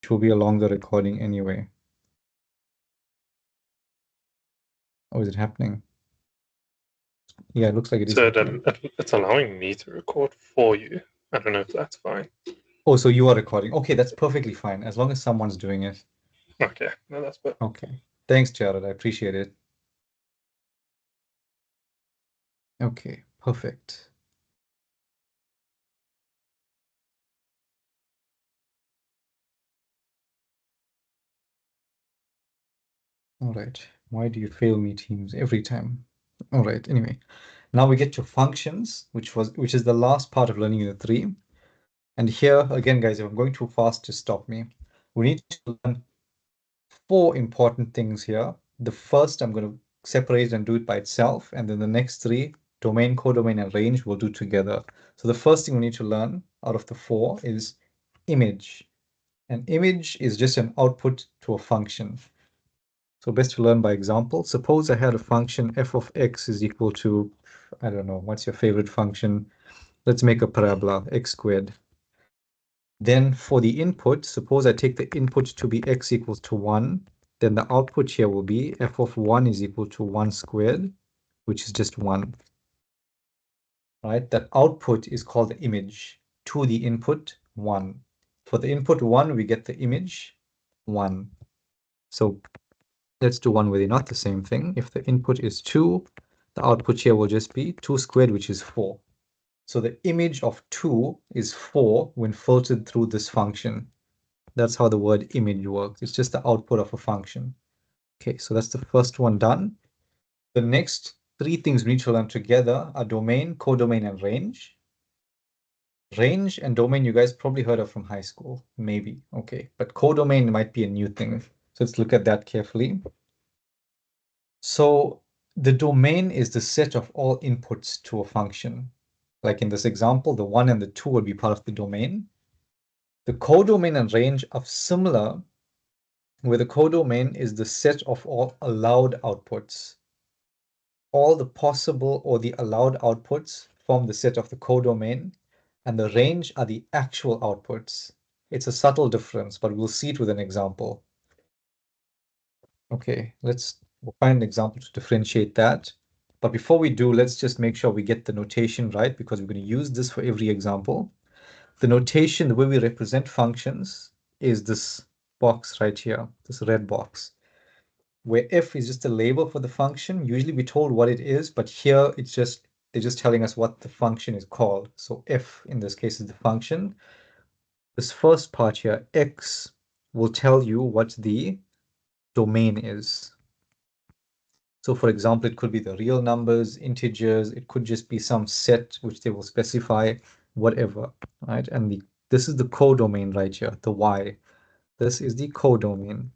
which will be a longer recording anyway. Oh, is it happening? Yeah, it looks like it is. So it's allowing me to record for you. I don't know if that's fine. Oh, so you are recording. Okay, that's perfectly fine, as long as someone's doing it. Okay, no, that's good. Okay. Thanks, Jared. I appreciate it. Okay, perfect. All right. Why do you fail me, Teams, every time? All right. Anyway, now we get to functions, which is the last part of learning unit 3. And here again, guys, if I'm going too fast, just stop me. We need to learn 4 important things here. The first, I'm going to separate and do it by itself, and then the next 3, domain, codomain, and range, we'll do together. So the first thing we need to learn out of the 4 is image. An image is just an output to a function. So best to learn by example. Suppose I had a function f of x is equal to, I don't know, what's your favorite function? Let's make a parabola, x squared. Then for the input, suppose I take the input to be x equals to 1, then the output here will be f of 1 is equal to 1 squared, which is just 1. Right? That output is called the image to the input 1. For the input 1, we get the image 1. So let's do one where they're not the same thing. If the input is 2, the output here will just be 2 squared, which is 4. So the image of 2 is 4 when filtered through this function. That's how the word image works. It's just the output of a function. Okay, so that's the first one done. The next 3 things we need to learn together are domain, codomain, and range. Range and domain you guys probably heard of from high school, maybe. Okay, but codomain might be a new thing. So let's look at that carefully. So the domain is the set of all inputs to a function. Like in this example, the 1 and the 2 would be part of the domain. The codomain and range are similar, where the codomain is the set of all allowed outputs. All the possible or the allowed outputs form the set of the codomain, and the range are the actual outputs. It's a subtle difference, but we'll see it with an example. Okay, we'll find an example to differentiate that. But before we do, let's just make sure we get the notation right, because we're going to use this for every example. The notation, the way we represent functions, is this box right here, this red box, where f is just a label for the function. Usually we're told what it is, but here they're just telling us what the function is called. So f in this case is the function. This first part here, x, will tell you what the domain is. So for example, it could be the real numbers, integers, it could just be some set which they will specify, whatever, right? And this is the codomain right here, the y. This is the codomain.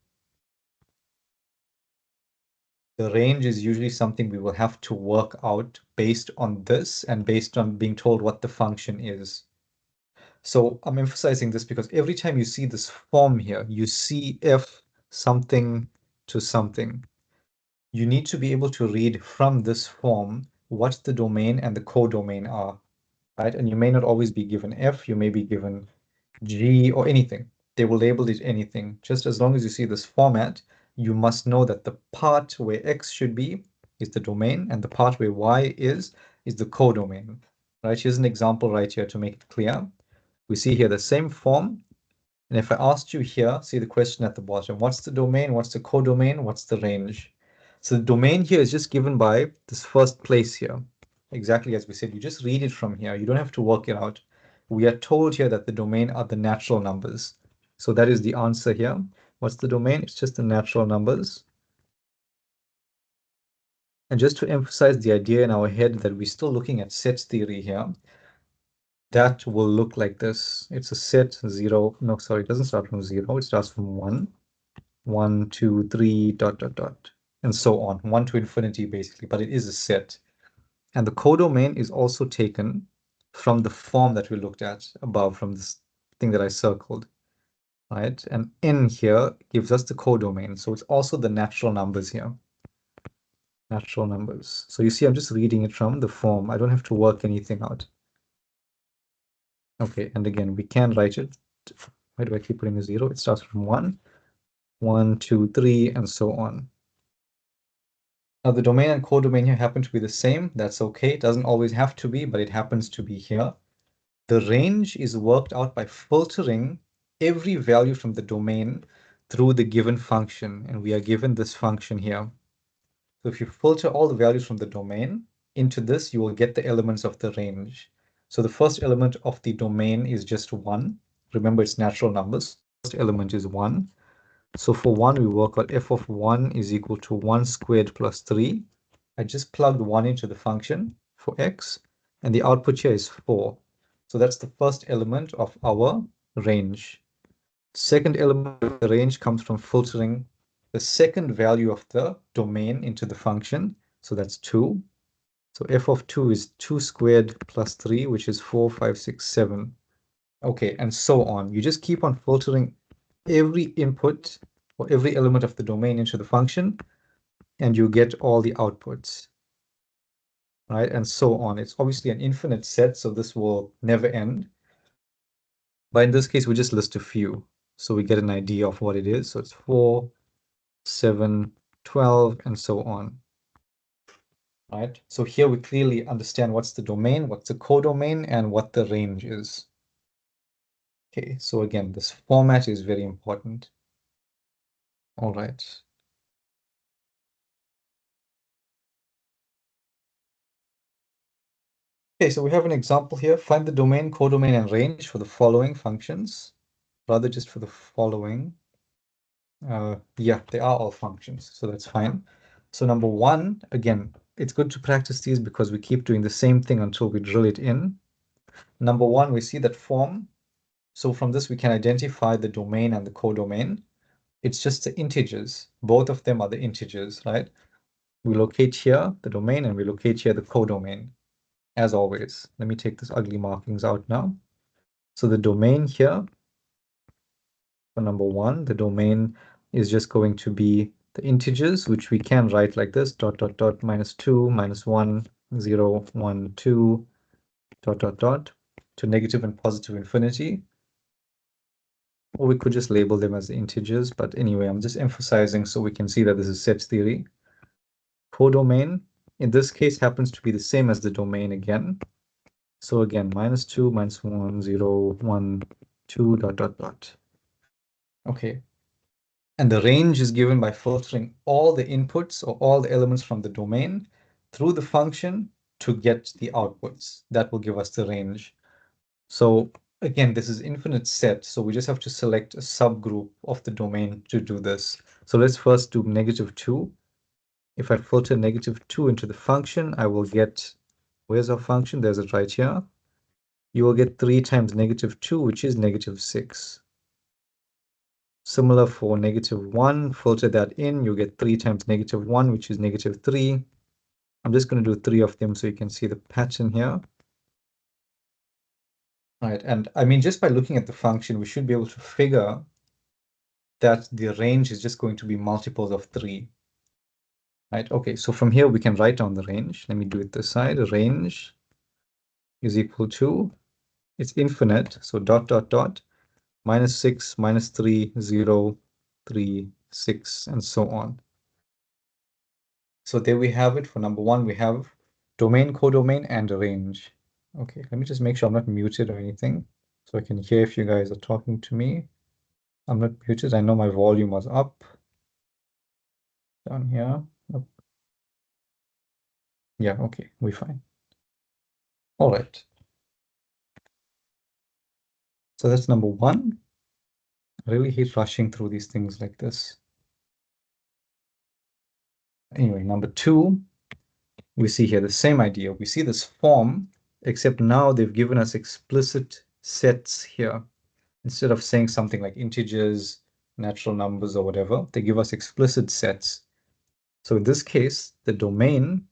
The range is usually something we will have to work out based on this and based on being told what the function is. So I'm emphasizing this because every time you see this form here, you see f something to something. You need to be able to read from this form what the domain and the codomain are, right? And you may not always be given f, you may be given g or anything. They will label it anything. Just as long as you see this format, you must know that the part where x should be is the domain, and the part where y is the codomain, right? Here's an example right here to make it clear. We see here the same form, and if I asked you here, see the question at the bottom, what's the domain, what's the codomain, what's the range? So the domain here is just given by this first place here. Exactly as we said, you just read it from here. You don't have to work it out. We are told here that the domain are the natural numbers. So that is the answer here. What's the domain? It's just the natural numbers. And just to emphasize the idea in our head that we're still looking at sets theory here, that will look like this. It's a set 0. No, sorry, it doesn't start from 0. It starts from 1. 1, 2, 3, dot, dot, dot, and so on. 1 to infinity, basically, but it is a set. And the codomain is also taken from the form that we looked at above, from this thing that I circled, right? And n here gives us the codomain. So it's also the natural numbers here. Natural numbers. So you see, I'm just reading it from the form. I don't have to work anything out. Okay, and again, we can write it Why do I keep putting a 0? It starts from 1, 1, 2, 3, and so on. Now the domain and codomain here happen to be the same. That's okay. It doesn't always have to be, but it happens to be here. The range is worked out by filtering every value from the domain through the given function, and we are given this function here. So if you filter all the values from the domain into this, you will get the elements of the range. So the first element of the domain is just 1. Remember, it's natural numbers. So the first element is 1. So for 1, we work out f of 1 is equal to 1 squared plus 3. I just plugged 1 into the function for x, and the output here is 4. So that's the first element of our range. Second element of the range comes from filtering the second value of the domain into the function. So that's 2. So f of 2 is 2 squared plus 3, which is 4, 5, 6, 7. Okay, and so on. You just keep on filtering every input or every element of the domain into the function, and you get all the outputs, right? And so on. It's obviously an infinite set, so this will never end. But in this case, we just list a few, so we get an idea of what it is. So it's 4, 7, 12, and so on, right? So here we clearly understand what's the domain, what's the codomain, and what the range is. Okay, so again, this format is very important. All right. Okay, so we have an example here. Find the domain, codomain, and range for the following functions. Rather just for the following. Yeah, they are all functions, so that's fine. So number 1, again, it's good to practice these because we keep doing the same thing until we drill it in. Number 1, we see that form. So from this, we can identify the domain and the codomain. It's just the integers. Both of them are the integers, right? We locate here the domain and we locate here the codomain, as always. Let me take this ugly markings out now. So the domain here, for number 1, the domain is just going to be the integers, which we can write like this, dot, dot, dot, -2, -1, 0, 1, 2, dot, dot, dot, to negative and positive infinity. Or we could just label them as integers, but anyway, I'm just emphasizing so we can see that this is set theory. Codomain, in this case, happens to be the same as the domain again. So again, -2, -1, 0, 1, 2, dot, dot, dot. Okay. And the range is given by filtering all the inputs or all the elements from the domain through the function to get the outputs. That will give us the range. So again, this is infinite set, so we just have to select a subgroup of the domain to do this. So let's first do -2. If I filter -2 into the function, I will get, where's our function? There's it right here. You will get 3 times -2, which is -6. Similar for -1, filter that in, you get 3 times -1, which is -3. I'm just going to do 3 of them so you can see the pattern here. All right, and I mean, just by looking at the function, we should be able to figure that the range is just going to be multiples of 3. Right, okay, so from here we can write down the range. Let me do it this side. Range is equal to, it's infinite, so dot, dot, dot, -6, -3, 0, 3, 6, and so on. So there we have it. For number 1, we have domain, codomain, and range. Okay, let me just make sure I'm not muted or anything, so I can hear if you guys are talking to me. I'm not muted. I know my volume was up down here. Oh, yeah, okay, we're fine. All right. So that's number 1. I really hate rushing through these things like this. Anyway, number 2, we see here the same idea. We see this form, except now they've given us explicit sets here. Instead of saying something like integers, natural numbers, or whatever, they give us explicit sets. So in this case, the domain,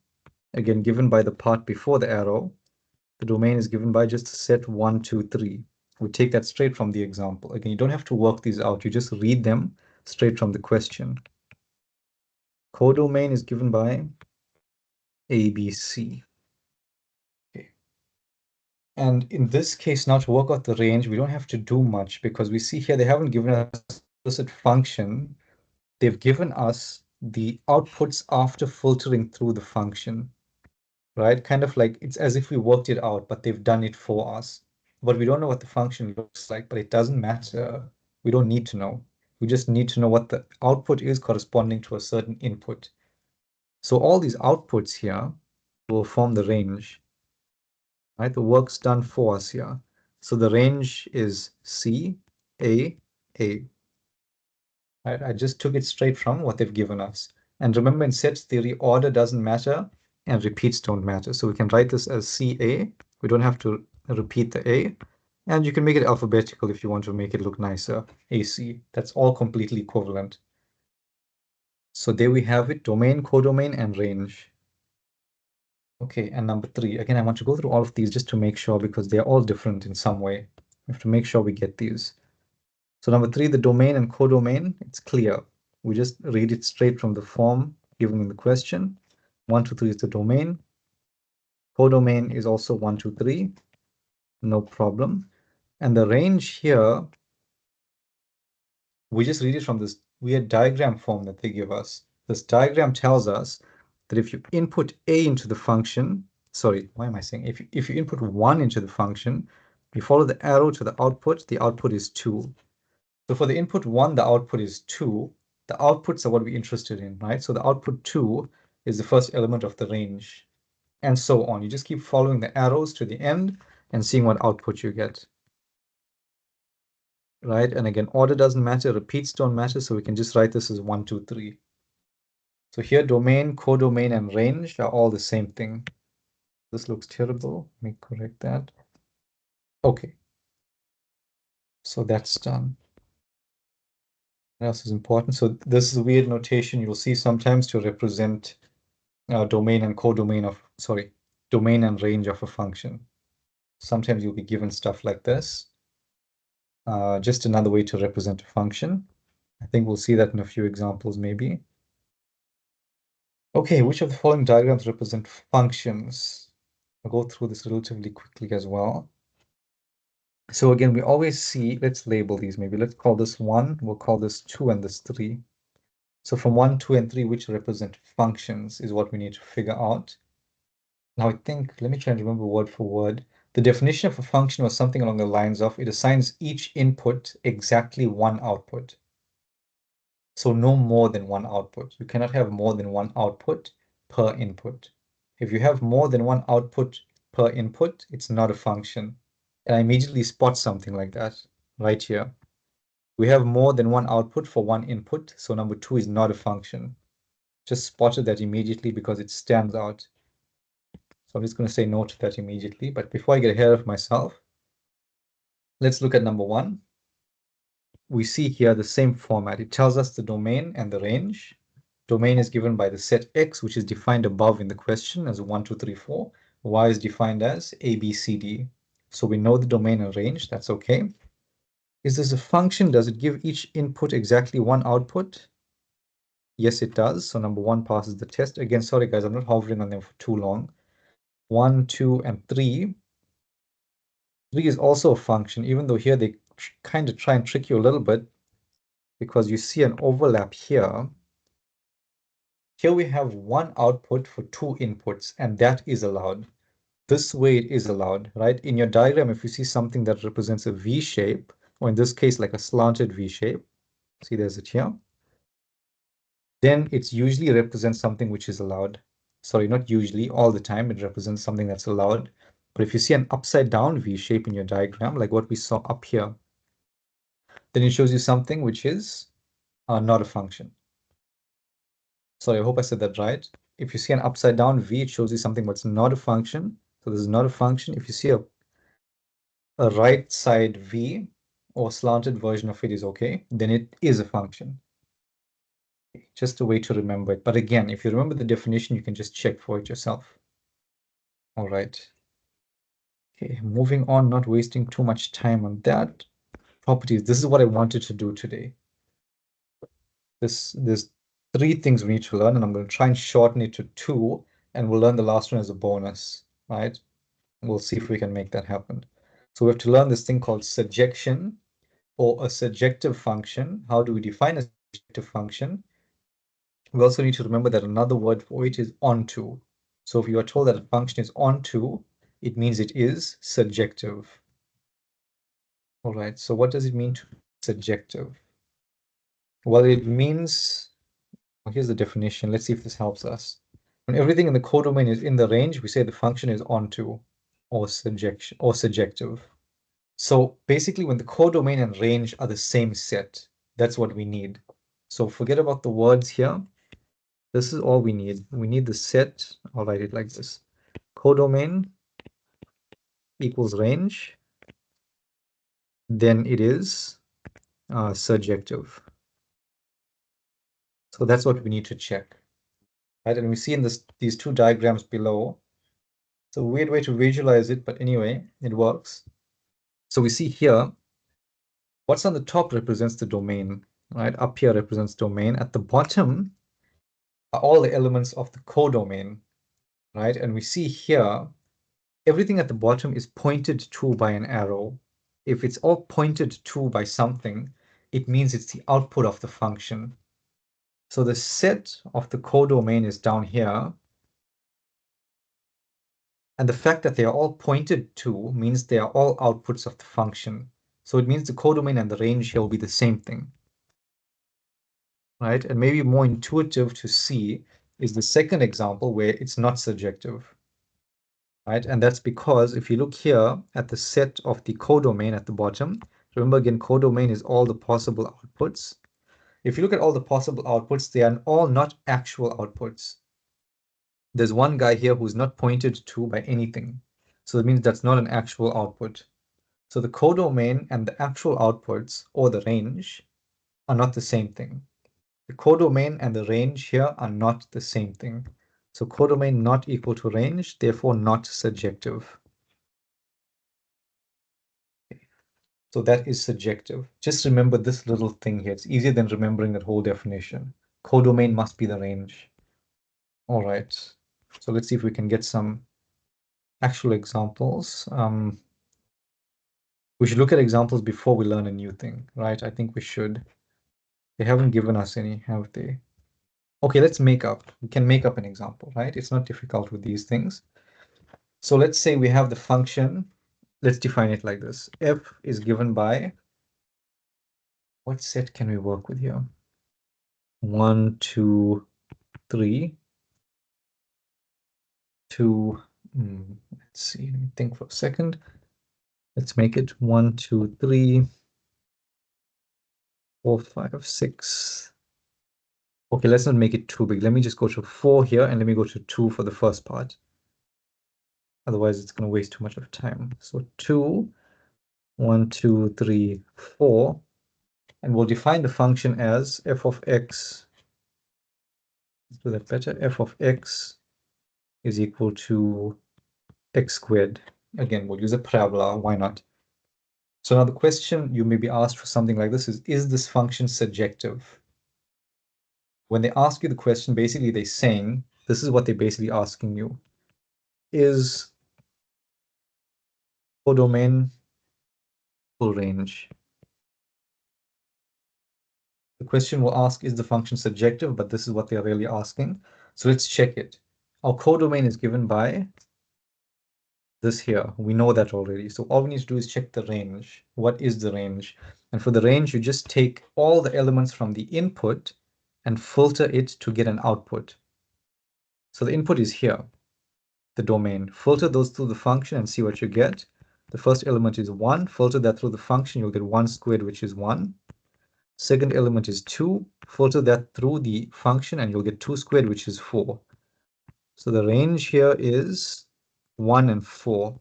again, given by the part before the arrow, the domain is given by just set 1, 2, 3. We take that straight from the example. Again, you don't have to work these out. You just read them straight from the question. Codomain is given by ABC. Okay. And in this case, now to work out the range, we don't have to do much because we see here they haven't given us an explicit function. They've given us the outputs after filtering through the function, right? Kind of like it's as if we worked it out, but they've done it for us. But we don't know what the function looks like, but it doesn't matter. We don't need to know. We just need to know what the output is corresponding to a certain input. So all these outputs here will form the range, right? The work's done for us here. So the range is C, A, A. Right? I just took it straight from what they've given us. And remember, in set theory, order doesn't matter and repeats don't matter. So we can write this as CA. We don't have to repeat the A. And you can make it alphabetical if you want to make it look nicer. AC. That's all completely equivalent. So there we have it, domain, codomain, and range. Okay, and number 3. Again, I want to go through all of these just to make sure because they're all different in some way. We have to make sure we get these. So number 3, the domain and codomain, it's clear. We just read it straight from the form given in the question. 1, 2, 3 is the domain. Codomain is also 1, 2, 3. No problem. And the range here, we just read it from this weird diagram form that they give us. This diagram tells us that if you input A into the function, sorry, why am I saying? If you input 1 into the function, you follow the arrow to the output is 2. So for the input 1, the output is 2. The outputs are what we're interested in, right? So the output 2 is the first element of the range, and so on. You just keep following the arrows to the end and seeing what output you get, right? And again, order doesn't matter, repeats don't matter, so we can just write this as 1, 2, 3. So here, domain, codomain, and range are all the same thing. This looks terrible. Let me correct that. Okay, so that's done. What else is important? So this is a weird notation you'll see sometimes to represent domain and codomain of, sorry, domain and range of a function. Sometimes you'll be given stuff like this. Just another way to represent a function. I think we'll see that in a few examples maybe. Okay, which of the following diagrams represent functions? I'll go through this relatively quickly as well. So again, we always see, let's label these maybe. Let's call this 1, we'll call this 2, and this 3. So from 1, 2, and 3, which represent functions is what we need to figure out. Now I think, let me try and remember word for word. The definition of a function was something along the lines of it assigns each input exactly one output. So no more than one output. You cannot have more than one output per input. If you have more than one output per input, it's not a function. And I immediately spot something like that right here. We have more than one output for one input, so number 2 is not a function. Just spotted that immediately because it stands out. So I'm just going to say no to that immediately. But before I get ahead of myself, let's look at number 1. We see here the same format. It tells us the domain and the range. Domain is given by the set X, which is defined above in the question as 1, 2, 3, 4. Y is defined as A, B, C, D. So we know the domain and range. That's okay. Is this a function? Does it give each input exactly one output? Yes, it does. So number 1 passes the test. Again, sorry guys, I'm not hovering on them for too long. 1, 2, and 3. 3 is also a function, even though here they kind of try and trick you a little bit because you see an overlap here. Here we have one output for 2 inputs, and that is allowed. This way it is allowed, right? In your diagram, if you see something that represents a V shape, or in this case, like a slanted V shape, see there's it here, then it's usually represents something which is allowed. Sorry, not usually, all the time, it represents something that's allowed. But if you see an upside down V shape in your diagram, like what we saw up here, then it shows you something which is not a function. Sorry, I hope I said that right. If you see an upside down V, it shows you something that's not a function. So this is not a function. If you see a right side V or slanted version of it is okay, then it is a function. Just a way to remember it. But again, if you remember the definition, you can just check for it yourself. All right. Okay, moving on, not wasting too much time on that. Properties. This is what I wanted to do today. There's 3 things we need to learn, and I'm going to try and shorten it to 2, and we'll learn the last one as a bonus, right? We'll see if we can make that happen. So we have to learn this thing called surjection or a surjective function. How do we define a surjective function? We also need to remember that another word for it is onto. So if you are told that a function is onto, it means it is surjective. All right, so what does it mean to be surjective? Well, it means, well, here's the definition. Let's see if this helps us. When everything in the codomain is in the range, we say the function is onto or surjection or surjective. So basically, when the codomain and range are the same set, that's what we need. So forget about the words here. This is all we need. We need the set. I'll write it like this. Codomain equals range. Then it is surjective. So that's what we need to check. Right? And we see in these two diagrams below. It's a weird way to visualize it, but anyway, it works. So we see here, what's on the top represents the domain, right? Up here represents domain. At the bottom are all the elements of the codomain, right? And we see here, everything at the bottom is pointed to by an arrow. If it's all pointed to by something, it means it's the output of the function. So the set of the codomain is down here. And the fact that they are all pointed to means they are all outputs of the function. So it means the codomain and the range here will be the same thing. Right? And maybe more intuitive to see is the second example where it's not surjective. Right? And that's because if you look here at the set of the codomain at the bottom, remember again, codomain is all the possible outputs. If you look at all the possible outputs, they are all not actual outputs. There's one guy here who's not pointed to by anything. So that means that's not an actual output. So the codomain and the actual outputs, or the range, are not the same thing. The codomain and the range here are not the same thing. So codomain not equal to range, therefore not surjective. So that is surjective. Just remember this little thing here. It's easier than remembering that whole definition. Codomain must be the range. All right. So let's see if we can get some actual examples. We should look at examples before we learn a new thing, right? I think we should. They haven't given us any, have they? Okay, we can make up an example, right? It's not difficult with these things. So let's say we have the function, let's define it like this. F is given by, what set can we work with here? 1, 2, 3, 2, let's see, let me think for a second. Let's make it 1, 2, 3, 4, 5, 6. Okay, let's not make it too big. Let me just go to 4 here and let me go to 2 for the first part. Otherwise, it's going to waste too much of time. So 2, 1, 2, 3, 4. And we'll define the function as f of x. Let's do that better. F of x is equal to x squared. Again, we'll use a parabola. Why not? So now the question you may be asked for something like this is this function surjective? When they ask you the question, basically they're saying, this is what they're basically asking you. Is codomain full range? The question will ask, is the function surjective? But this is what they're really asking. So let's check it. Our codomain is given by this here. We know that already. So all we need to do is check the range. What is the range? And for the range, you just take all the elements from the input and filter it to get an output. So the input is here, the domain. Filter those through the function and see what you get. The first element is 1. Filter that through the function, you'll get 1 squared, which is 1. Second element is 2. Filter that through the function and you'll get 2 squared, which is 4. So the range here is 1 and 4.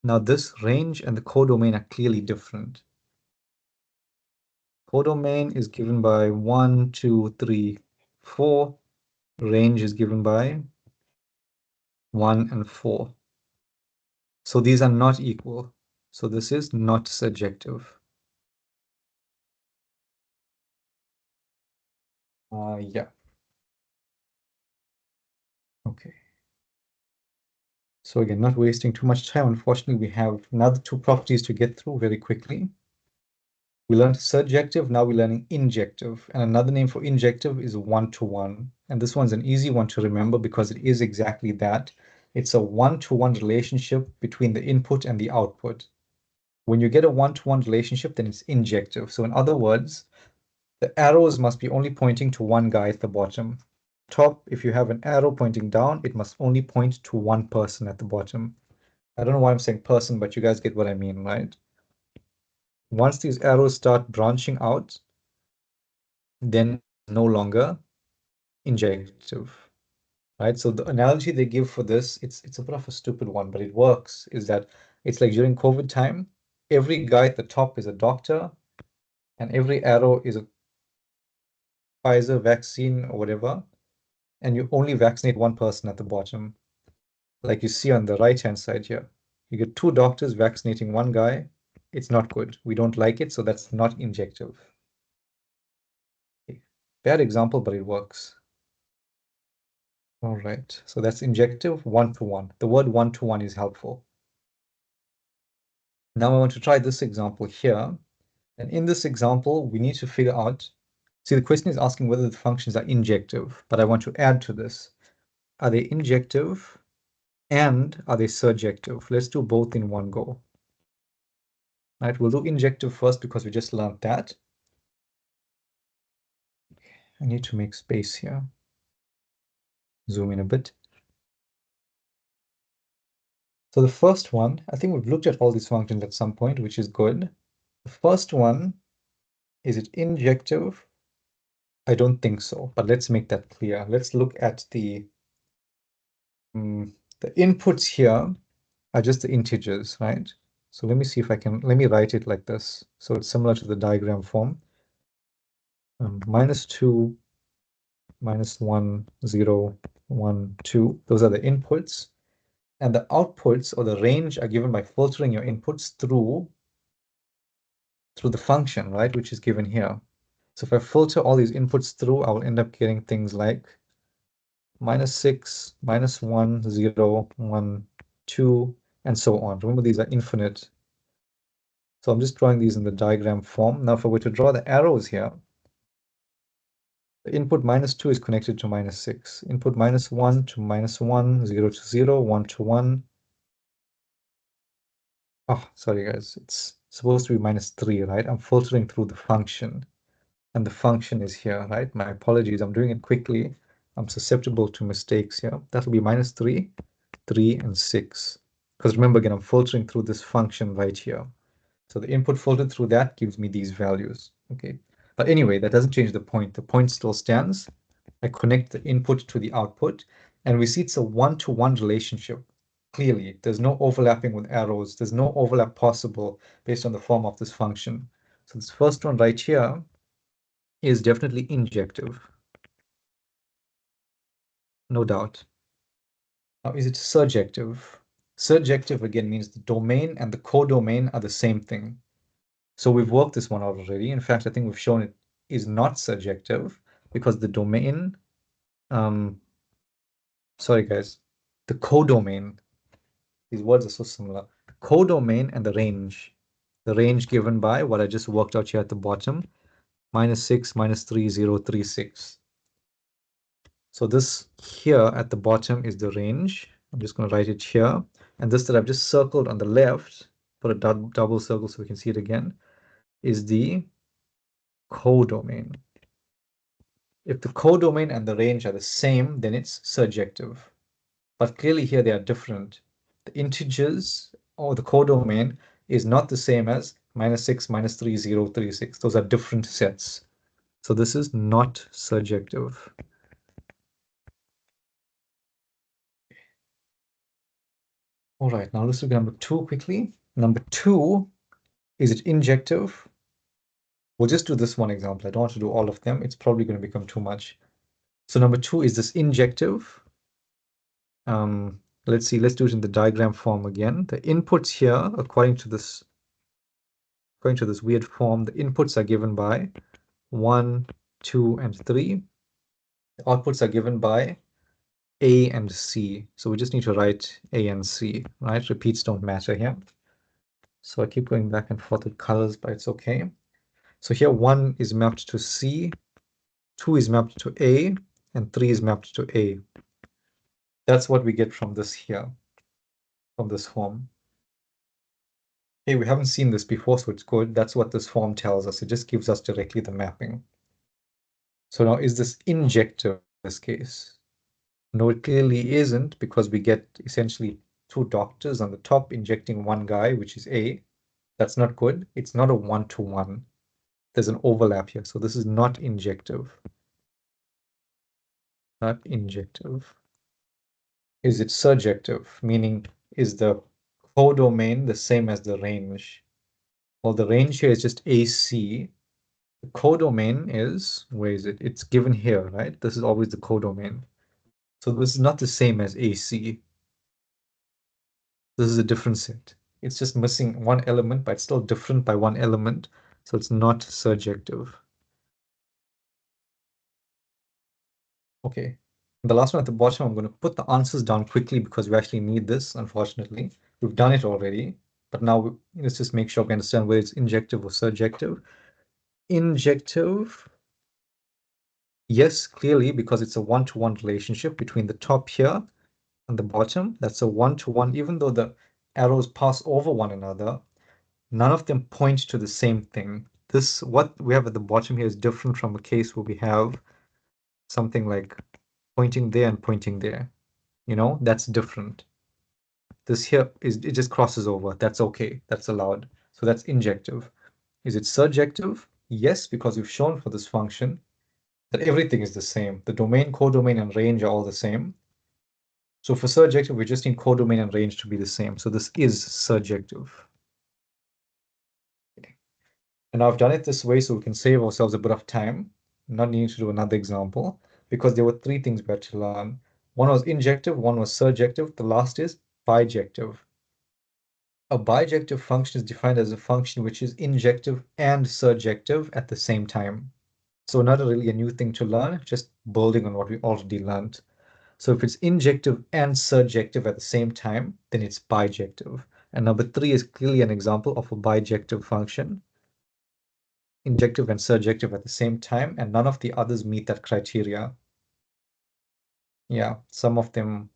Now this range and the codomain are clearly different. Codomain is given by 1, 2, 3, 4. Range is given by 1 and 4. So these are not equal. So this is not surjective. Yeah. Okay. So again, not wasting too much time. Unfortunately, we have another two properties to get through very quickly. We learned surjective, now we're learning injective. And another name for injective is one-to-one. And this one's an easy one to remember because it is exactly that. It's a one-to-one relationship between the input and the output. When you get a one-to-one relationship, then it's injective. So in other words, the arrows must be only pointing to one guy at the bottom. Top, if you have an arrow pointing down, it must only point to one person at the bottom. I don't know why I'm saying person, but you guys get what I mean, right? Once these arrows start branching out, then no longer injective, right? So the analogy they give for this, it's a bit of a stupid one, but it works, is that it's like during COVID time, every guy at the top is a doctor, and every arrow is a Pfizer vaccine or whatever, and you only vaccinate one person at the bottom. Like you see on the right-hand side here. You get two doctors vaccinating one guy. It's not good. We don't like it, so that's not injective. Bad example, but it works. All right, so that's injective one-to-one. The word one-to-one is helpful. Now I want to try this example here. And in this example, we need to figure out, see, the question is asking whether the functions are injective, but I want to add to this. Are they injective and are they surjective? Let's do both in one go. Right, we'll do injective first because we just learned that. I need to make space here. Zoom in a bit. So the first one, I think we've looked at all these functions at some point, which is good. The first one, is it injective? I don't think so, but let's make that clear. Let's look at the inputs here are just the integers, right? So let me see if I can, let me write it like this. So it's similar to the diagram form. -2, -1, 0, 1, 2. Those are the inputs. And the outputs or the range are given by filtering your inputs through the function, right, which is given here. So if I filter all these inputs through, I will end up getting things like -6, -1, 0, 1, 2, and so on. Remember, these are infinite. So I'm just drawing these in the diagram form. Now, if I were to draw the arrows here, the input -2 is connected to -6. Input -1 to -1, 0 to 0, 1 to 1. Oh, sorry, guys. It's supposed to be -3, right? I'm filtering through the function. And the function is here, right? My apologies. I'm doing it quickly. I'm susceptible to mistakes here. That will be -3, 3, and 6. Because remember, again, I'm filtering through this function right here. So the input filtered through that gives me these values, okay? But anyway, that doesn't change the point. The point still stands. I connect the input to the output, and we see it's a one-to-one relationship. Clearly, there's no overlapping with arrows. There's no overlap possible based on the form of this function. So this first one right here is definitely injective. No doubt. Now, is it surjective? Surjective, again, means the domain and the codomain are the same thing. So we've worked this one out already. In fact, I think we've shown it is not surjective because the domain, sorry guys, the codomain, these words are so similar. Codomain and the range given by what I just worked out here at the bottom, -6, -3, 0, 3, 6. So this here at the bottom is the range. I'm just going to write it here. And this that I've just circled on the left, put a double circle so we can see it again, is the codomain. If the codomain and the range are the same, then it's surjective. But clearly here they are different. The integers or the codomain is not the same as -6, -3, 0, 3, 6. Those are different sets. So this is not surjective. All right, now let's look at number 2 quickly. Number 2, is it injective? We'll just do this one example. I don't want to do all of them. It's probably going to become too much. So number 2, is this injective? Let's see, let's do it in the diagram form again. The inputs here, according to this weird form, the inputs are given by 1, 2, and 3. The outputs are given by A and C. So we just need to write A and C, right? Repeats don't matter here. So I keep going back and forth with colors, but it's okay. So here 1 is mapped to C, 2 is mapped to A, and 3 is mapped to A. That's what we get from this here, from this form. Hey, we haven't seen this before, so it's good. That's what this form tells us. It just gives us directly the mapping. So now, is this injective in this case? No, it clearly isn't, because we get essentially two doctors on the top injecting one guy, which is A. That's not good. It's not a one-to-one. There's an overlap here. So this is not injective. Not injective. Is it surjective? Meaning, is the codomain the same as the range? Well, the range here is just AC. The codomain is, where is it? It's given here, right? This is always the codomain. So this is not the same as AC. This is a different set. It's just missing one element, but it's still different by one element. So it's not surjective. Okay. The last one at the bottom, I'm going to put the answers down quickly because we actually need this, unfortunately. We've done it already, but now let's just make sure we understand whether it's injective or surjective. Injective, yes, clearly, because it's a one-to-one relationship between the top here and the bottom. That's a one-to-one, even though the arrows pass over one another, none of them point to the same thing. This, what we have at the bottom here, is different from a case where we have something like pointing there and pointing there. You know, that's different. This here is, it just crosses over. That's okay. That's allowed. So that's injective. Is it surjective? Yes, because we've shown for this function that everything is the same. The domain, codomain, and range are all the same. So for surjective, we just need codomain and range to be the same. So this is surjective. Okay. And now I've done it this way so we can save ourselves a bit of time, not needing to do another example, because there were three things we had to learn. One was injective, one was surjective, the last is bijective. A bijective function is defined as a function which is injective and surjective at the same time. So not really a new thing to learn, just building on what we already learned. So if it's injective and surjective at the same time, then it's bijective. And number 3 is clearly an example of a bijective function, injective and surjective at the same time, and none of the others meet that criteria. Yeah, some of them,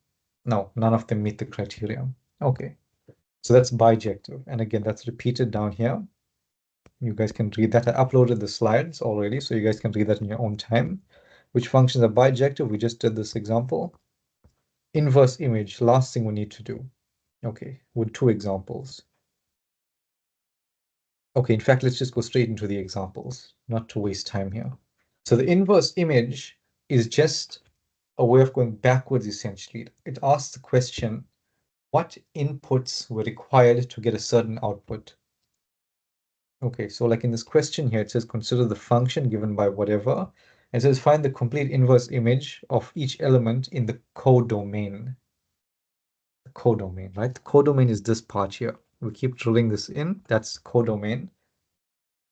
no, none of them meet the criteria. Okay, so that's bijective. And again, that's repeated down here. You guys can read that. I uploaded the slides already, so you guys can read that in your own time. Which functions are bijective? We just did this example. Inverse image, last thing we need to do. Okay, with 2 examples. Okay, in fact, let's just go straight into the examples, not to waste time here. So the inverse image is just a way of going backwards, essentially. It asks the question, what inputs were required to get a certain output? Okay, so like in this question here, it says consider the function given by whatever. It says find the complete inverse image of each element in the codomain. The codomain, right? The codomain is this part here. We keep drilling this in. That's codomain.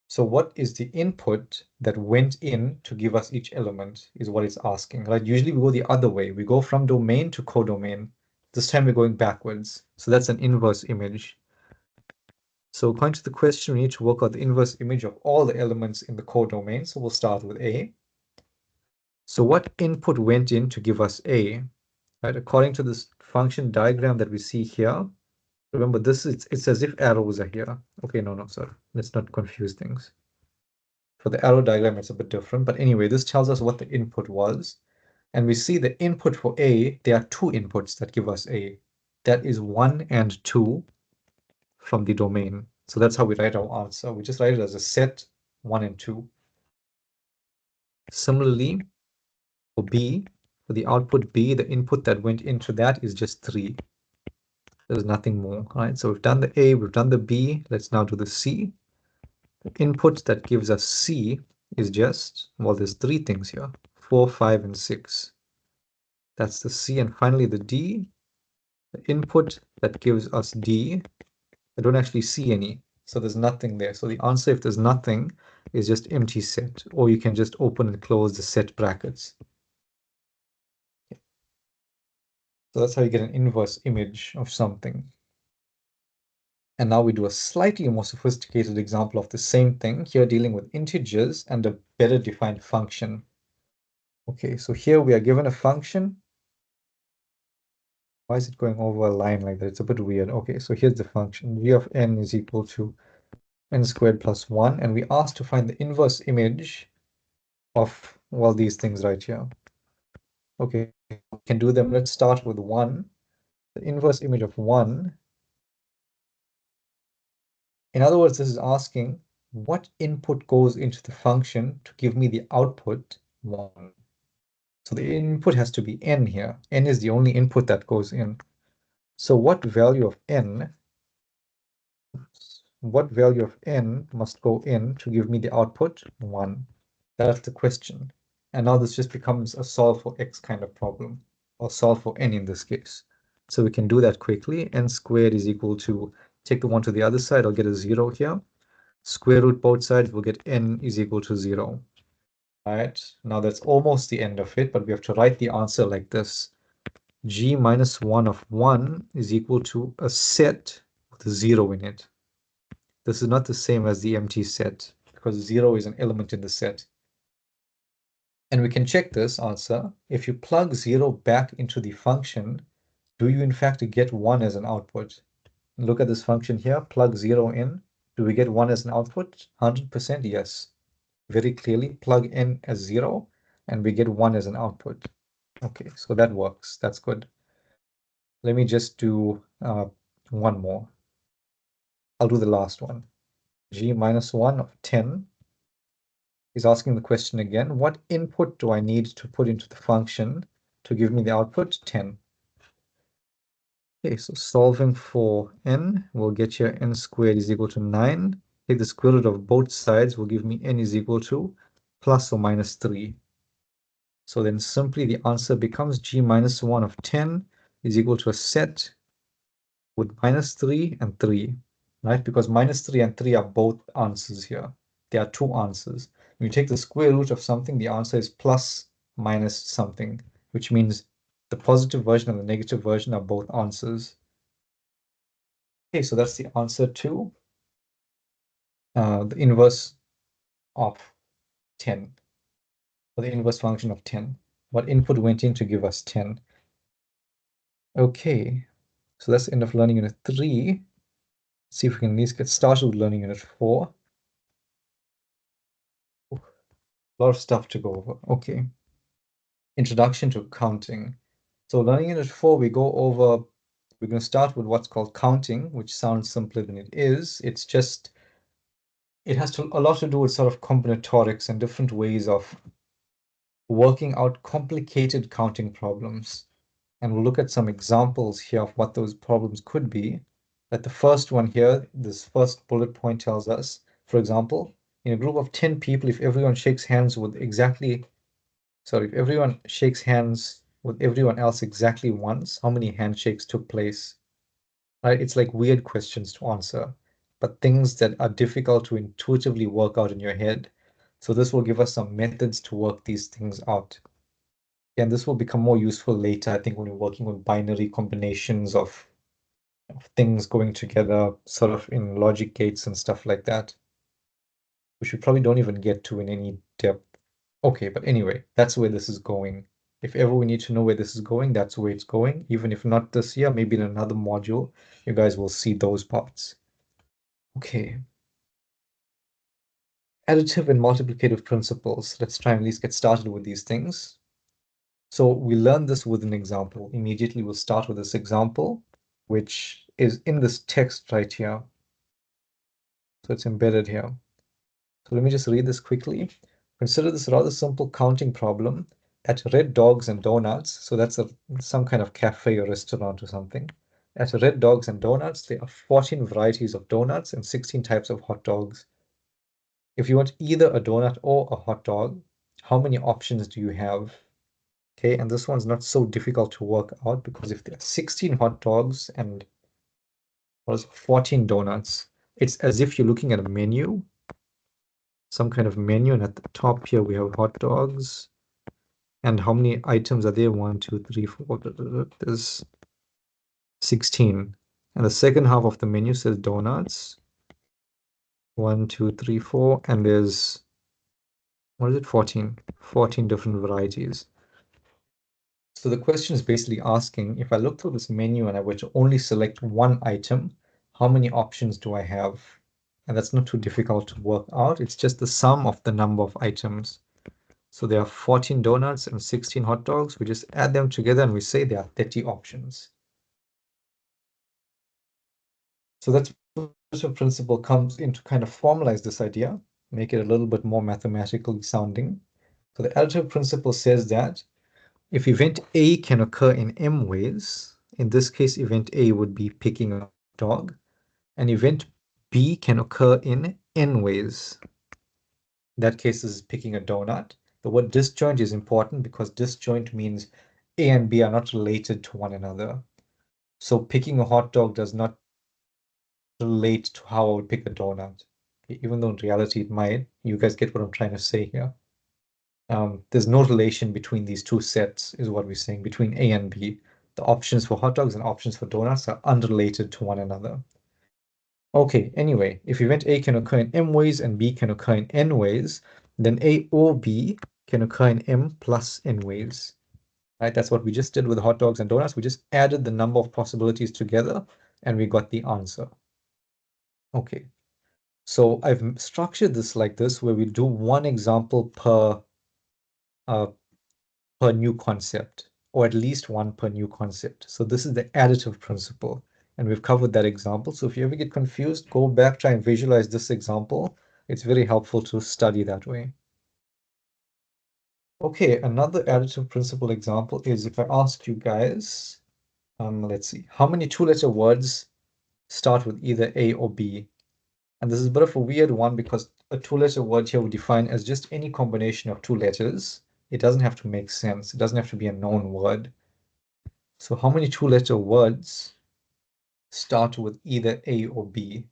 So what is the input that went in to give us each element is what it's asking, right? Usually we go the other way. We go from domain to codomain. This time we're going backwards. So that's an inverse image. So according to the question, we need to work out the inverse image of all the elements in the codomain. So we'll start with A. So what input went in to give us A? Right? According to this function diagram that we see here, remember this is, it's as if arrows are here. Okay, no, sorry. Let's not confuse things. For the arrow diagram, it's a bit different. But anyway, this tells us what the input was. And we see the input for A, there are 2 inputs that give us A. That is 1 and 2 from the domain. So that's how we write our answer. We just write it as a set 1 and 2. Similarly, for B, for the output B, the input that went into that is just 3. There's nothing more, right? So we've done the A, we've done the B. Let's now do the C. The input that gives us C is just, well, there's 3 things here, 4, 5, and 6. That's the C. And finally, the D, the input that gives us D, I don't actually see any. So there's nothing there. So the answer, if there's nothing, is just empty set. Or you can just open and close the set brackets. So that's how you get an inverse image of something. And now we do a slightly more sophisticated example of the same thing, here dealing with integers and a better defined function. Okay, so here we are given a function. Why is it going over a line like that? It's a bit weird. Okay, so here's the function. V of n is equal to n squared plus 1. And we asked to find the inverse image of, well, these things right here. Okay, we can do them. Let's start with 1. The inverse image of 1. In other words, this is asking what input goes into the function to give me the output 1. So the input has to be n here. N is the only input that goes in. So what value of n must go in to give me the output 1? That's the question. And now this just becomes a solve for x kind of problem, or solve for n in this case. So we can do that quickly. N squared is equal to, take the 1 to the other side, I'll get a 0 here. Square root both sides, we'll get n is equal to 0. All right, now that's almost the end of it, but we have to write the answer like this. G minus 1 of 1 is equal to a set with a 0 in it. This is not the same as the empty set, because 0 is an element in the set. And we can check this answer. If you plug 0 back into the function, do you in fact get 1 as an output? Look at this function here, plug 0 in. Do we get 1 as an output? 100% yes. Very clearly, plug n as 0, and we get 1 as an output. Okay, so that works. That's good. Let me just do one more. I'll do the last one. G minus 1 of 10 is asking the question again, what input do I need to put into the function to give me the output 10? Okay, so solving for n will get you n squared is equal to 9. Take the square root of both sides will give me n is equal to plus or minus 3. So then simply the answer becomes G minus 1 of 10 is equal to a set with minus 3 and 3, right? Because minus 3 and 3 are both answers here. There are two answers. When you take the square root of something, the answer is plus minus something, which means the positive version and the negative version are both answers. Okay, so that's the answer to the inverse of 10, or the inverse function of 10. What input went in to give us 10? Okay, so that's the end of learning unit 3. Let's see if we can at least get started with learning unit 4. A lot of stuff to go over. Okay. Introduction to counting. So learning unit 4, we're going to start with what's called counting, which sounds simpler than it is. It has a lot to do with sort of combinatorics and different ways of working out complicated counting problems. And we'll look at some examples here of what those problems could be. Like the first one here, this first bullet point tells us, for example, in a group of 10 people, if everyone shakes hands with if everyone shakes hands with everyone else exactly once, how many handshakes took place? Right? It's like weird questions to answer, but things that are difficult to intuitively work out in your head. So this will give us some methods to work these things out. And this will become more useful later, I think, when we're working with binary combinations of things going together, sort of in logic gates and stuff like that, which we probably don't even get to in any depth. Okay, but anyway, that's where this is going. If ever we need to know where this is going, that's where it's going. Even if not this year, maybe in another module, you guys will see those parts. Okay. Additive and multiplicative principles. Let's try and at least get started with these things. So we learn this with an example. Immediately we'll start with this example, which is in this text right here. So it's embedded here. So let me just read this quickly. Consider this rather simple counting problem at Red Dogs and Donuts. So that's some kind of cafe or restaurant or something. At Red Dogs and Donuts, there are 14 varieties of donuts and 16 types of hot dogs. If you want either a donut or a hot dog, how many options do you have? Okay, and this one's not so difficult to work out because if there are 16 hot dogs and 14 donuts, it's as if you're looking at a menu, some kind of menu, and at the top here we have hot dogs, And how many items are there? 1, 2, 3, 4. There's 16. And the second half of the menu says donuts. 1, 2, 3, 4. And there's, what is it? 14. 14 different varieties. So the question is basically asking, if I look through this menu and I were to only select one item, how many options do I have? And that's not too difficult to work out. It's just the sum of the number of items. So there are 14 donuts and 16 hot dogs. We just add them together and we say there are 30 options. So that's where the principle comes in to kind of formalize this idea, make it a little bit more mathematically sounding. So the additive principle says that if event A can occur in M ways, in this case, event A would be picking a dog, and event B can occur in N ways. In that case, this is picking a donut. The word disjoint is important because disjoint means A and B are not related to one another. So picking a hot dog does not relate to how I would pick a donut, even though in reality it might. You guys get what I'm trying to say here. There's no relation between these two sets, is what we're saying, between A and B. The options for hot dogs and options for donuts are unrelated to one another. Okay, anyway, if event A can occur in M ways and B can occur in N ways, then A or B can occur in M plus N ways. Right? That's what we just did with hot dogs and donuts. We just added the number of possibilities together and we got the answer. Okay, so I've structured this like this, where we do one example uh, per new concept, or at least one per new concept. So this is the additive principle, and we've covered that example. So if you ever get confused, go back, try and visualize this example. It's very helpful to study that way. Okay, another additive principle example is if I ask you guys, let's see, how many two-letter words start with either A or B? And this is a bit of a weird one because a two-letter word here we define as just any combination of two letters. It doesn't have to make sense. It doesn't have to be a known word. So how many two-letter words start with either A or B?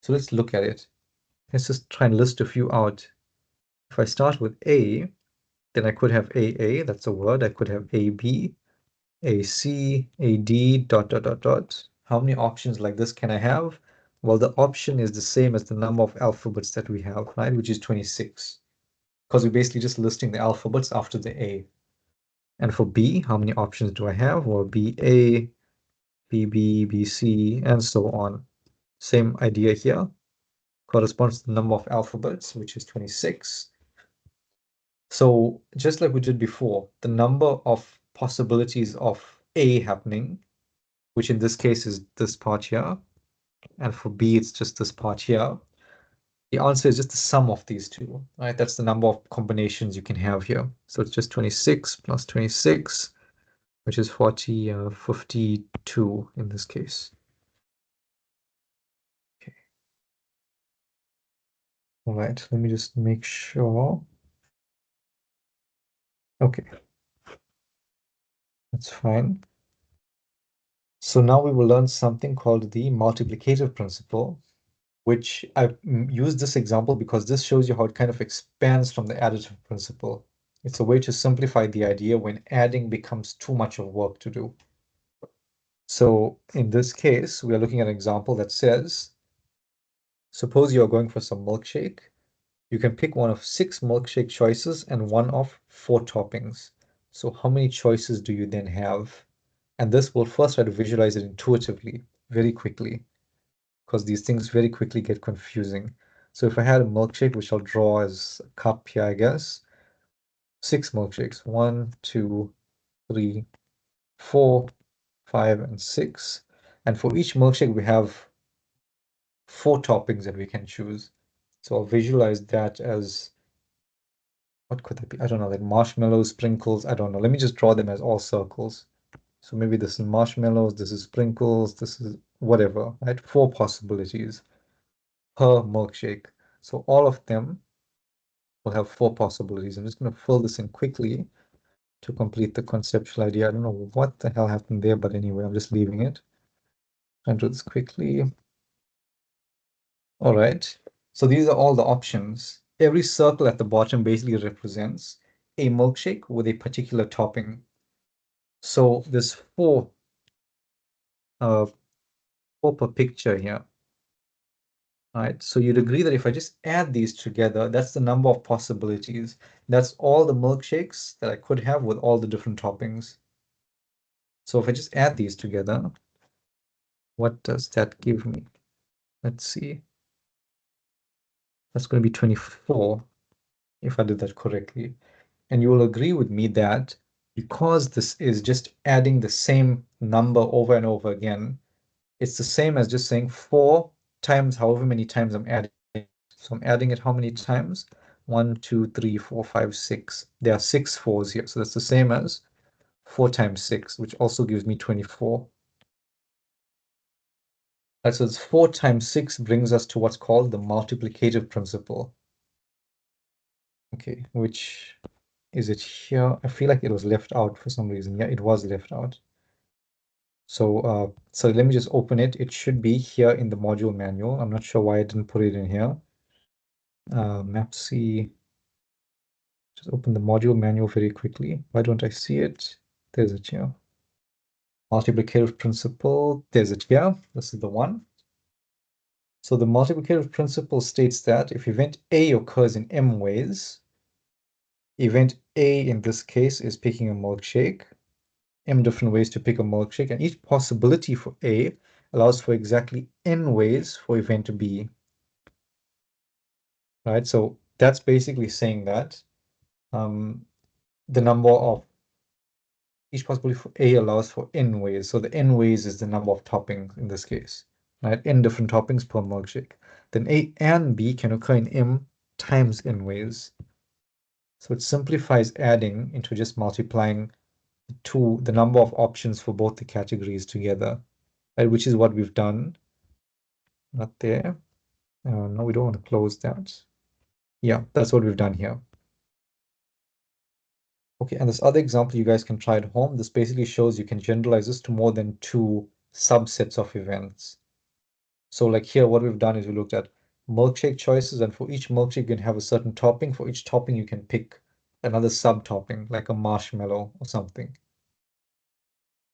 So let's look at it. Let's just try and list a few out. If I start with A, then I could have AA, that's a word. I could have AB, AC, AD, dot, dot, dot, dot. How many options like this can I have? Well, the option is the same as the number of alphabets that we have, right? Which is 26. Because we're basically just listing the alphabets after the A. And for B, how many options do I have? Well, BA, BB, BC, and so on. Same idea here. Corresponds to the number of alphabets, which is 26. So just like we did before, the number of possibilities of A happening, which in this case is this part here, and for B, it's just this part here. The answer is just the sum of these two, right? That's the number of combinations you can have here. So it's just 26 plus 26, which is 52 in this case. Okay. All right, let me just make sure. Okay, that's fine. So now we will learn something called the multiplicative principle, which I've used this example because this shows you how it kind of expands from the additive principle. It's a way to simplify the idea when adding becomes too much of work to do. So in this case, we are looking at an example that says, suppose you are going for some milkshake. You can pick one of 6 milkshake choices and one of 4 toppings. So how many choices do you then have? And this will first try to visualize it intuitively, very quickly, because these things very quickly get confusing. So if I had a milkshake, which I'll draw as a cup here, I guess, 6 milkshakes, 1, 2, 3, 4, 5, and 6. And for each milkshake, we have 4 toppings that we can choose. So I'll visualize that as, what could that be? I don't know, like marshmallows, sprinkles, I don't know. Let me just draw them as all circles. So maybe this is marshmallows, this is sprinkles, this is whatever, right? 4 possibilities per milkshake. So all of them will have 4 possibilities. I'm just going to fill this in quickly to complete the conceptual idea. I don't know what the hell happened there, but anyway, I'm just leaving it. Trying to do this quickly. All right. So these are all the options. Every circle at the bottom basically represents a milkshake with a particular topping. So there's four per picture here. All right, so you'd agree that if I just add these together, that's the number of possibilities. That's all the milkshakes that I could have with all the different toppings. So if I just add these together, what does that give me? Let's see. That's going to be 24, if I did that correctly. And you will agree with me that because this is just adding the same number over and over again, it's the same as just saying 4 times however many times I'm adding. So I'm adding it how many times? 1, 2, 3, 4, 5, 6. There are 6 fours here. So that's the same as 4 times 6, which also gives me 24. Right, so it's 4 times 6 brings us to what's called the multiplicative principle. Okay, which is it here? I feel like it was left out for some reason. Yeah, it was left out. So let me just open it. It should be here in the module manual. I'm not sure why I didn't put it in here. MAPC. Just open the module manual very quickly. Why don't I see it? There's it here. Multiplicative principle. There's it here. This is the one. So the multiplicative principle states that if event A occurs in m ways, event A in this case is picking a milkshake, m different ways to pick a milkshake, and each possibility for A allows for exactly n ways for event B. Right? So that's basically saying that the number of each possibility for A allows for n ways. So the n ways is the number of toppings in this case, right? N different toppings per milkshake. Then A and B can occur in m times n ways. So it simplifies adding into just multiplying the number of options for both the categories together, right? Which is what we've done. Not there. No, we don't want to close that. Yeah, that's what we've done here. Okay, and this other example you guys can try at home. This basically shows you can generalize this to more than 2 subsets of events. So like here, what we've done is we looked at milkshake choices, and for each milkshake, you can have a certain topping. For each topping, you can pick another sub-topping, like a marshmallow or something.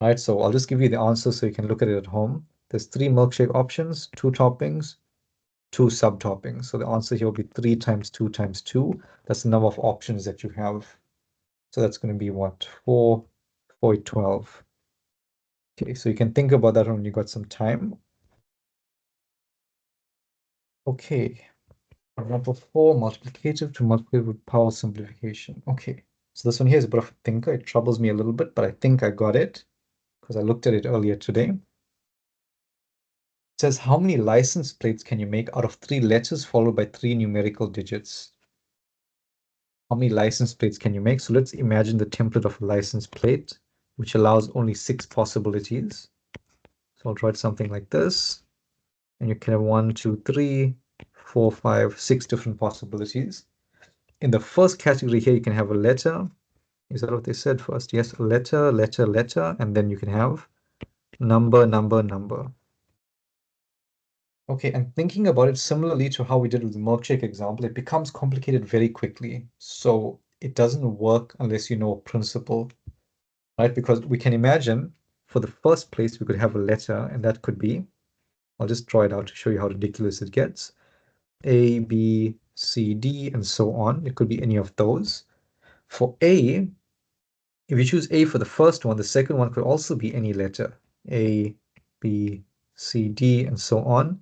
All right, so I'll just give you the answer so you can look at it at home. There's 3 milkshake options, 2 toppings, 2 sub-toppings. So the answer here will be 3 times 2 times 2. That's the number of options that you have. So that's going to be what? 4, 4, 12. Okay, so you can think about that when you got some time. Okay, number 4, multiplicative to multiply with power simplification. Okay, so this one here is a bit of a thinker. It troubles me a little bit, but I think I got it because I looked at it earlier today. It says how many license plates can you make out of 3 letters followed by 3 numerical digits? How many license plates can you make? So let's imagine the template of a license plate, which allows only 6 possibilities. So I'll write something like this, and you can have 1, 2, 3, 4, 5, 6 different possibilities. In the first category here, you can have a letter. Is that what they said first? Yes, letter, letter, letter, and then you can have number, number, number. Okay, and thinking about it similarly to how we did with the milkshake example, it becomes complicated very quickly. So it doesn't work unless you know a principle, right? Because we can imagine for the first place, we could have a letter, and that could be, I'll just draw it out to show you how ridiculous it gets. A, B, C, D, and so on. It could be any of those. For A, if you choose A for the first one, the second one could also be any letter. A, B, C, D, and so on.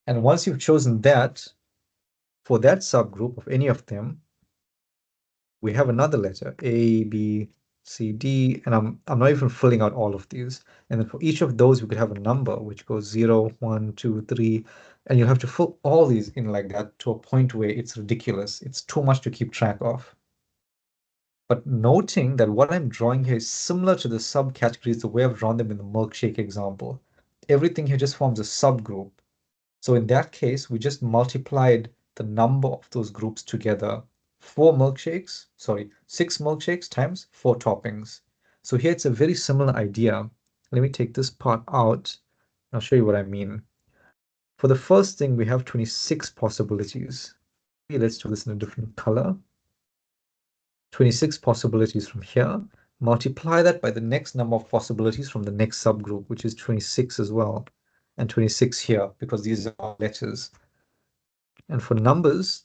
And once you've chosen that, for that subgroup of any of them, we have another letter, A, B, C, D, and I'm not even filling out all of these. And then for each of those, we could have a number which goes 0, 1, 2, 3, and you have to fill all these in like that to a point where it's ridiculous. It's too much to keep track of. But noting that what I'm drawing here is similar to the subcategories, the way I've drawn them in the milkshake example. Everything here just forms a subgroup. So in that case, we just multiplied the number of those groups together. 6 milkshakes times 4 toppings. So here it's a very similar idea. Let me take this part out. I'll show you what I mean. For the first thing, we have 26 possibilities. Let's do this in a different color. 26 possibilities from here. Multiply that by the next number of possibilities from the next subgroup, which is 26 as well, and 26 here, because these are letters. And for numbers,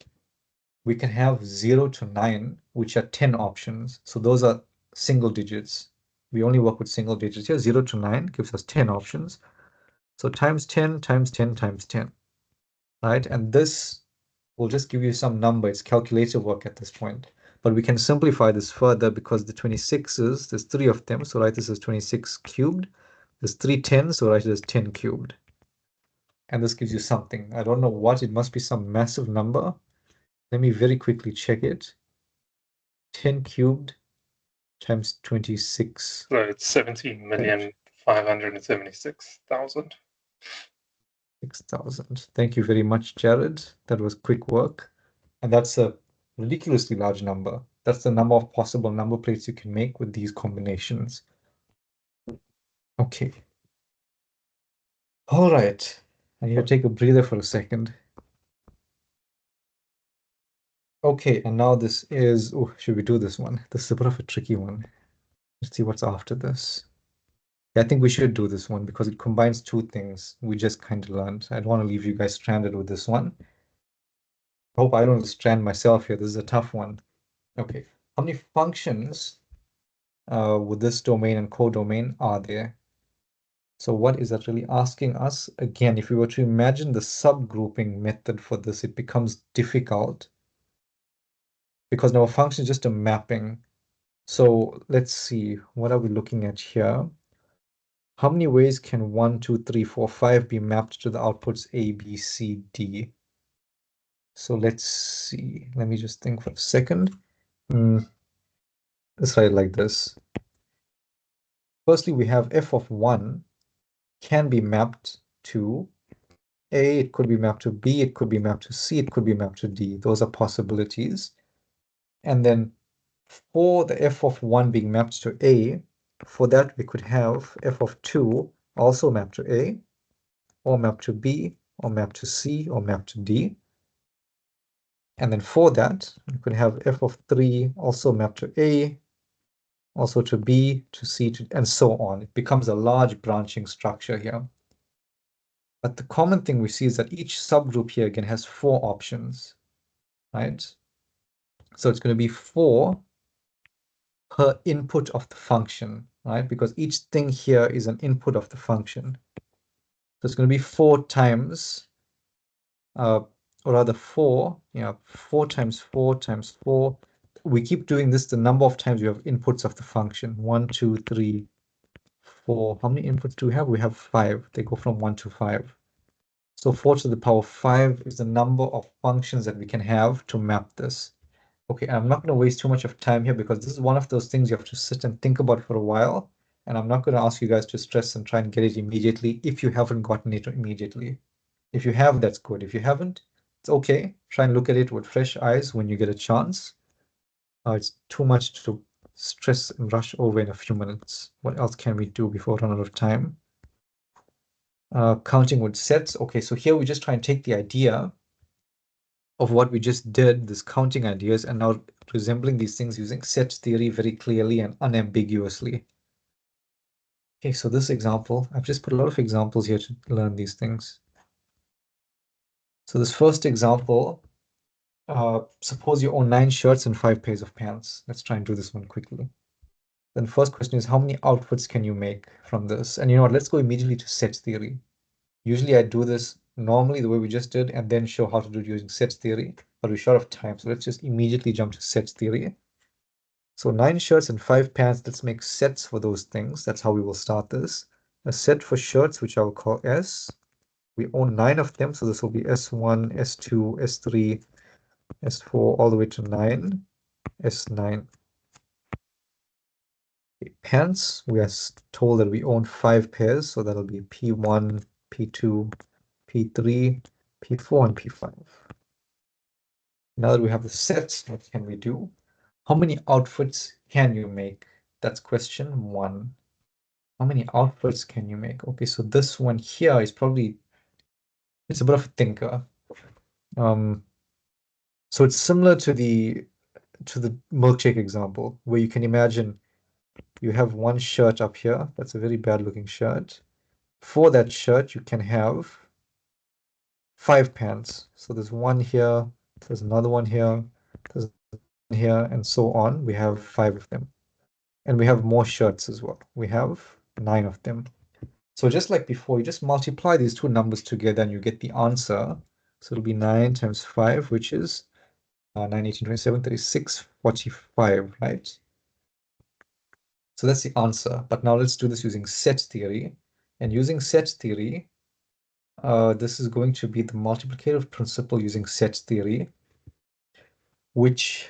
we can have 0 to 9, which are 10 options. So those are single digits. We only work with single digits here. 0 to 9 gives us 10 options. So times 10 times 10 times 10, right? And this will just give you some number. It's calculator work at this point. But we can simplify this further because the 26s, there's 3 of them. So write this as 26 cubed. There's 3 10s, so write it as 10 cubed. And this gives you something. I don't know what. It must be some massive number. Let me very quickly check it. 10 cubed times 26. So it's 17,576,000. 6,000. Thank you very much, Jared. That was quick work. And that's a ridiculously large number. That's the number of possible number plates you can make with these combinations. Okay. All right. I need to take a breather for a second. Okay, and now this is, oh, should we do this one? This is a bit of a tricky one. Let's see what's after this. Yeah, I think we should do this one because it combines two things we just kind of learned. I don't want to leave you guys stranded with this one. I hope I don't strand myself here. This is a tough one. Okay, how many functions with this domain and codomain are there? So what is that really asking us? Again, if we were to imagine the subgrouping method for this, it becomes difficult because now a function is just a mapping. So let's see, what are we looking at here? How many ways can 1, 2, 3, 4, 5 be mapped to the outputs A, B, C, D? So let's see. Let me just think for a second. Let's write it like this. Firstly, we have f of 1 can be mapped to A, it could be mapped to B, it could be mapped to C, it could be mapped to D. Those are possibilities. And then for the f of 1 being mapped to A, for that we could have f of 2 also mapped to A, or mapped to B, or mapped to C, or mapped to D. And then for that, we could have f of 3 also mapped to A, also to B, to C, and so on. It becomes a large branching structure here. But the common thing we see is that each subgroup here again has 4 options, right? So it's going to be 4 per input of the function, right? Because each thing here is an input of the function. So it's going to be 4 times, or rather 4, 4 times 4 times 4. We keep doing this the number of times you have inputs of the function. 1, 2, 3, 4. How many inputs do we have? We have 5. They go from 1 to 5. So 4 to the power 5 is the number of functions that we can have to map this. Okay, I'm not going to waste too much of time here because this is one of those things you have to sit and think about for a while. And I'm not going to ask you guys to stress and try and get it immediately if you haven't gotten it immediately. If you have, that's good. If you haven't, it's okay. Try and look at it with fresh eyes when you get a chance. It's too much to stress and rush over in a few minutes. What else can we do before we run out of time? Counting with sets. Okay, so here we just try and take the idea of what we just did, this counting ideas, and now resembling these things using set theory very clearly and unambiguously. Okay, so this example, I've just put a lot of examples here to learn these things. So this first example, suppose you own 9 shirts and 5 pairs of pants. Let's try and do this one quickly. Then first question is, how many outputs can you make from this? And you know what, let's go immediately to set theory. Usually I do this normally the way we just did and then show how to do it using set theory, but we're short of time. So let's just immediately jump to set theory. So 9 shirts and 5 pants, let's make sets for those things. That's how we will start this. A set for shirts, which I will call S. We own 9 of them, so this will be S1, S2, S3, S4, all the way to 9, S9. Okay, pants, we are told that we own 5 pairs, so that'll be P1, P2, P3, P4, and P5. Now that we have the sets, what can we do? How many outfits can you make? That's question 1. How many outputs can you make? Okay, so this one here is probably, it's a bit of a thinker. So it's similar to to the milkshake example, where you can imagine you have one shirt up here. That's a very bad looking shirt. For that shirt, you can have 5 pants. So there's one here, there's another one here, there's one here, and so on. We have 5 of them. And we have more shirts as well. We have 9 of them. So just like before, you just multiply these two numbers together and you get the answer. So it'll be 9 times 5, which is 9, 18, 27, 36, 45, right? So that's the answer. But now let's do this using set theory. And using set theory, this is going to be the multiplicative principle using set theory, which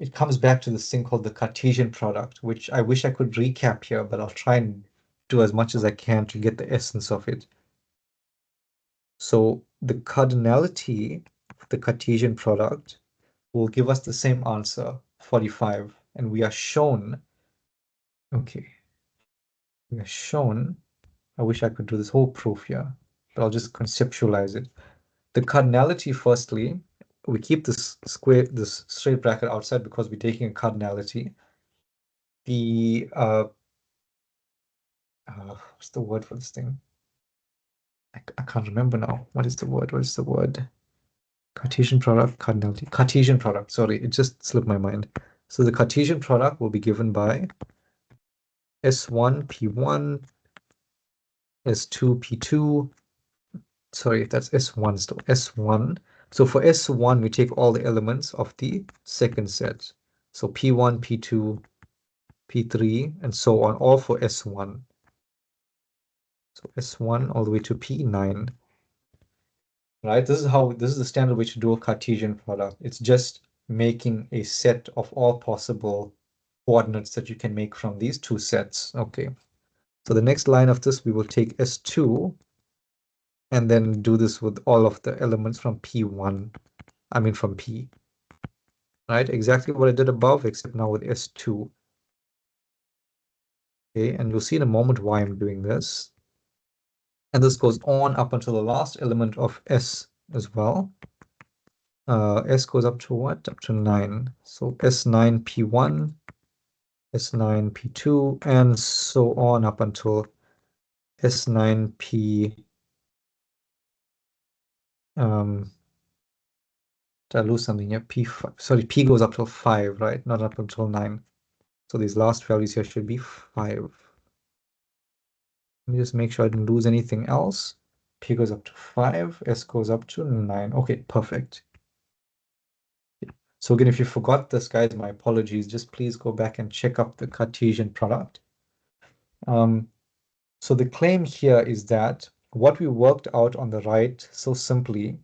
it comes back to this thing called the Cartesian product, which I wish I could recap here, but I'll try and do as much as I can to get the essence of it. So the cardinality of the Cartesian product will give us the same answer, 45. And we are shown, okay, we are shown, I wish I could do this whole proof here, but I'll just conceptualize it. The cardinality, firstly, we keep this straight bracket outside because we're taking a cardinality. The what's the word for this thing? I can't remember now. What is the word? What is the word? Cartesian product, cardinality. Cartesian product. Sorry, it just slipped my mind. So the Cartesian product will be given by S1 P1, S2 P2. Sorry, that's S1 still. S1. So for S1, we take all the elements of the second set. So P1, P2, P3, and so on, all for S1. So S1 all the way to P9. Right? This is the standard way to do a Cartesian product. It's just making a set of all possible coordinates that you can make from these two sets. Okay. So the next line of this, we will take S2 and then do this with all of the elements from P1. I mean from P. Right? Exactly what I did above, except now with S2. Okay, and you'll see in a moment why I'm doing this. And this goes on up until the last element of S as well. S goes up to what? Up to 9. So S9 P1, S9 P2, and so on up until S9 P. Did I lose something here? P5. Sorry, P goes up till 5, right? Not up until 9. So these last values here should be 5. Let me just make sure I didn't lose anything else. P goes up to 5, S goes up to 9. Okay, perfect. So again, if you forgot this, guys, my apologies. Just please go back and check up the Cartesian product. So the claim here is that what we worked out on the right so simply,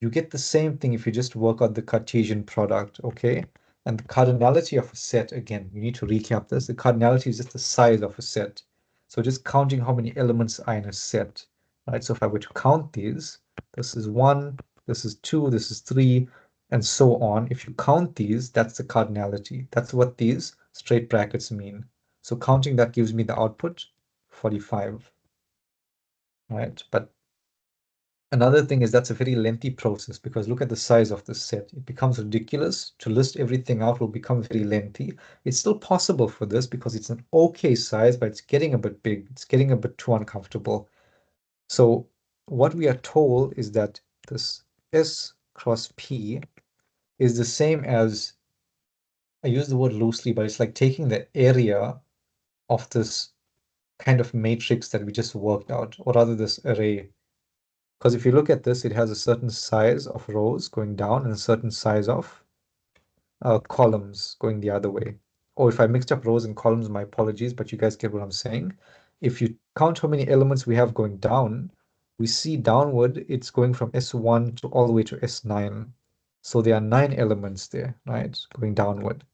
you get the same thing if you just work out the Cartesian product, okay? And the cardinality of a set, again, we need to recap this. The cardinality is just the size of a set. So just counting how many elements are in a set, right? So if I were to count these, this is 1, this is 2, this is 3, and so on. If you count these, that's the cardinality. That's what these straight brackets mean. So counting that gives me the output, 45, right? But another thing is that's a very lengthy process because look at the size of this set. It becomes ridiculous. To list everything out will become very lengthy. It's still possible for this because it's an okay size, but it's getting a bit big. It's getting a bit too uncomfortable. So what we are told is that this S cross P is the same as, I use the word loosely, but it's like taking the area of this kind of matrix that we just worked out, or rather this array. Because if you look at this, it has a certain size of rows going down and a certain size of columns going the other way. Or if I mixed up rows and columns, my apologies, but you guys get what I'm saying. If you count how many elements we have going down, we see downward, it's going from S1 to all the way to S9. So there are 9 elements there, right, going downward.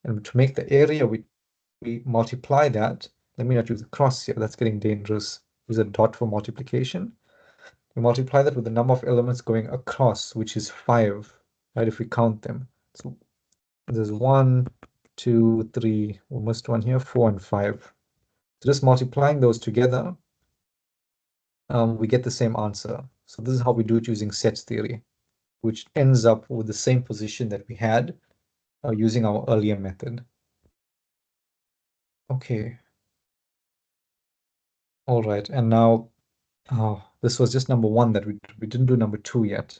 And to make the area, we multiply that. Let me not use a cross here. That's getting dangerous. Use a dot for multiplication. We multiply that with the number of elements going across, which is 5, right, if we count them. So there's 1, 2, 3, we missed one here, 4 and 5. So just multiplying those together, we get the same answer. So this is how we do it using set theory, which ends up with the same position that we had using our earlier method. Okay. All right. And now, this was just number one that we didn't do number two yet.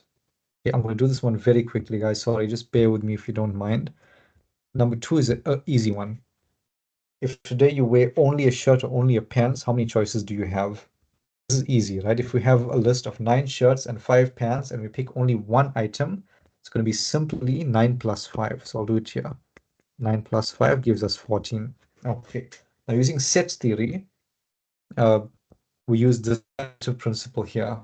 Okay, I'm going to do this one very quickly, guys. Sorry, just bear with me if you don't mind. Number two is an easy one. If today you wear only a shirt or only a pants, how many choices do you have? This is easy, right? If we have a list of 9 shirts and 5 pants and we pick only one item, it's going to be simply 9 plus 5. So I'll do it here. 9 plus 5 gives us 14. Okay. Now using sets theory, we use the principle here.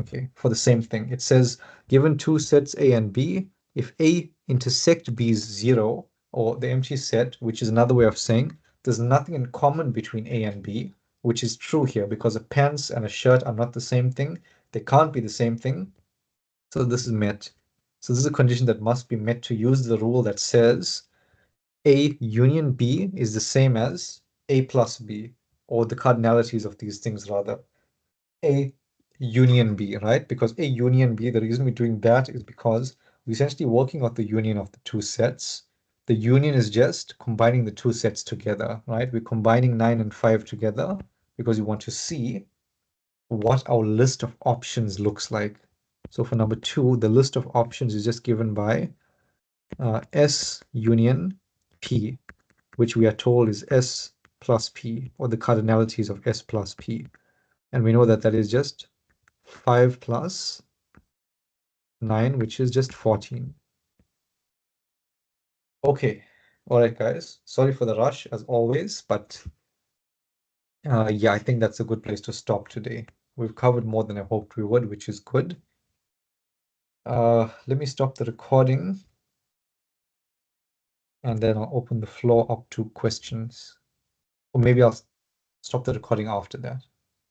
Okay, for the same thing. It says, given two sets A and B, if A intersect B is 0, or the empty set, which is another way of saying there's nothing in common between A and B, which is true here because a pants and a shirt are not the same thing. They can't be the same thing. So this is met. So this is a condition that must be met to use the rule that says A union B is the same as A plus B, or the cardinalities of these things rather. A union B, right? Because A union B, the reason we're doing that is because we're essentially working on the union of the two sets. The union is just combining the two sets together, right? We're combining 9 and 5 together because we want to see what our list of options looks like. So for number two, the list of options is just given by S union P, which we are told is S plus P, or the cardinalities of S plus P. And we know that that is just 5 plus 9, which is just 14. Okay. All right, guys. Sorry for the rush, as always, but yeah, I think that's a good place to stop today. We've covered more than I hoped we would, which is good. Let me stop the recording, and then I'll open the floor up to questions. Or maybe I'll stop the recording after that.